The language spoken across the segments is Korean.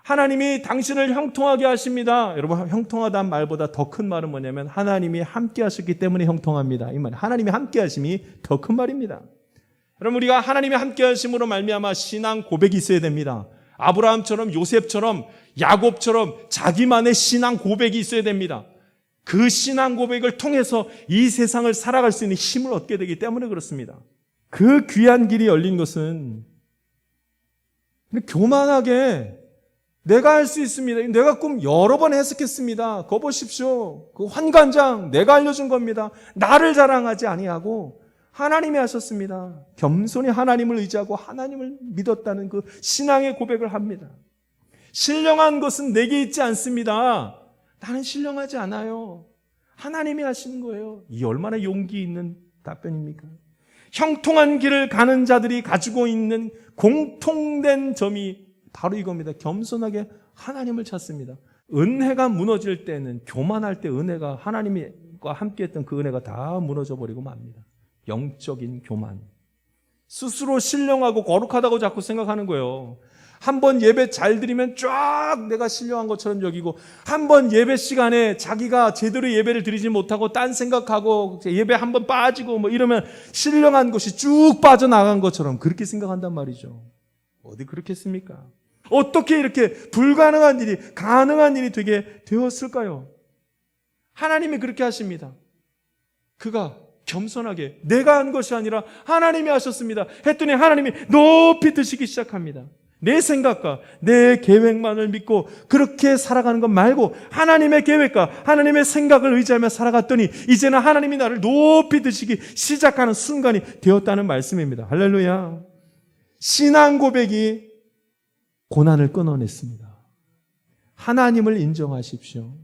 하나님이 당신을 형통하게 하십니다. 여러분, 형통하다는 말보다 더 큰 말은 뭐냐면 하나님이 함께 하셨기 때문에 형통합니다. 이 말, 하나님이 함께 하심이 더 큰 말입니다. 여러분, 우리가 하나님이 함께 하심으로 말미암아 신앙 고백이 있어야 됩니다. 아브라함처럼, 요셉처럼, 야곱처럼 자기만의 신앙 고백이 있어야 됩니다. 그 신앙 고백을 통해서 이 세상을 살아갈 수 있는 힘을 얻게 되기 때문에 그렇습니다. 그 귀한 길이 열린 것은 교만하게 내가 할 수 있습니다. 내가 꿈 여러 번 해석했습니다. 그거 보십시오. 그 환관장 내가 알려준 겁니다. 나를 자랑하지 아니하고 하나님이 하셨습니다. 겸손히 하나님을 의지하고 하나님을 믿었다는 그 신앙의 고백을 합니다. 신령한 것은 내게 있지 않습니다. 나는 신령하지 않아요. 하나님이 하시는 거예요. 이 얼마나 용기 있는 답변입니까? 형통한 길을 가는 자들이 가지고 있는 공통된 점이 바로 이겁니다. 겸손하게 하나님을 찾습니다. 은혜가 무너질 때는, 교만할 때 은혜가, 하나님과 함께했던 그 은혜가 다 무너져 버리고 맙니다. 영적인 교만. 스스로 신령하고 거룩하다고 자꾸 생각하는 거예요. 한번 예배 잘 드리면 쫙 내가 신령한 것처럼 여기고, 한번 예배 시간에 자기가 제대로 예배를 드리지 못하고 딴 생각하고 예배 한번 빠지고 뭐 이러면 신령한 것이 쭉 빠져나간 것처럼 그렇게 생각한단 말이죠. 어디 그렇겠습니까? 어떻게 이렇게 불가능한 일이 가능한 일이 되게 되었을까요? 하나님이 그렇게 하십니다. 그가 겸손하게 내가 한 것이 아니라 하나님이 하셨습니다 했더니 하나님이 높이 드시기 시작합니다. 내 생각과 내 계획만을 믿고 그렇게 살아가는 것 말고 하나님의 계획과 하나님의 생각을 의지하며 살아갔더니 이제는 하나님이 나를 높이 드시기 시작하는 순간이 되었다는 말씀입니다. 할렐루야. 신앙 고백이 고난을 끊어냈습니다. 하나님을 인정하십시오.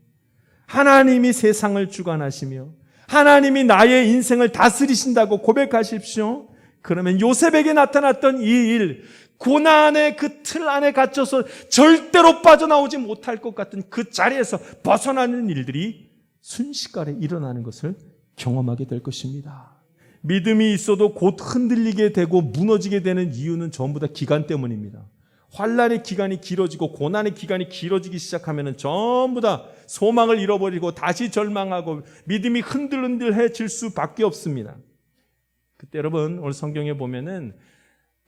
하나님이 세상을 주관하시며 하나님이 나의 인생을 다스리신다고 고백하십시오. 그러면 요셉에게 나타났던 이 일, 고난의 그 틀 안에 갇혀서 절대로 빠져나오지 못할 것 같은 그 자리에서 벗어나는 일들이 순식간에 일어나는 것을 경험하게 될 것입니다. 믿음이 있어도 곧 흔들리게 되고 무너지게 되는 이유는 전부 다 기간 때문입니다. 환난의 기간이 길어지고 고난의 기간이 길어지기 시작하면 전부 다 소망을 잃어버리고 다시 절망하고 믿음이 흔들흔들해질 수밖에 없습니다. 그때 여러분, 오늘 성경에 보면은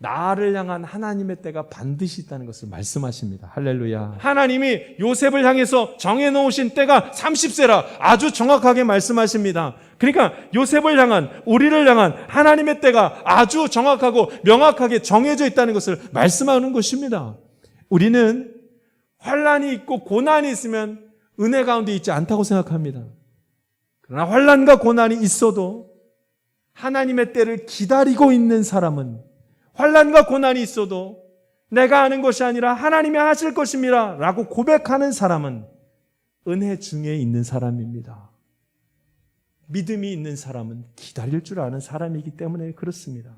나를 향한 하나님의 때가 반드시 있다는 것을 말씀하십니다. 할렐루야. 하나님이 요셉을 향해서 정해놓으신 때가 30세라 아주 정확하게 말씀하십니다. 그러니까 요셉을 향한, 우리를 향한 하나님의 때가 아주 정확하고 명확하게 정해져 있다는 것을 말씀하는 것입니다. 우리는 환난이 있고 고난이 있으면 은혜 가운데 있지 않다고 생각합니다. 그러나 환난과 고난이 있어도 하나님의 때를 기다리고 있는 사람은, 환난과 고난이 있어도 내가 하는 것이 아니라 하나님이 하실 것입니다 라고 고백하는 사람은 은혜 중에 있는 사람입니다. 믿음이 있는 사람은 기다릴 줄 아는 사람이기 때문에 그렇습니다.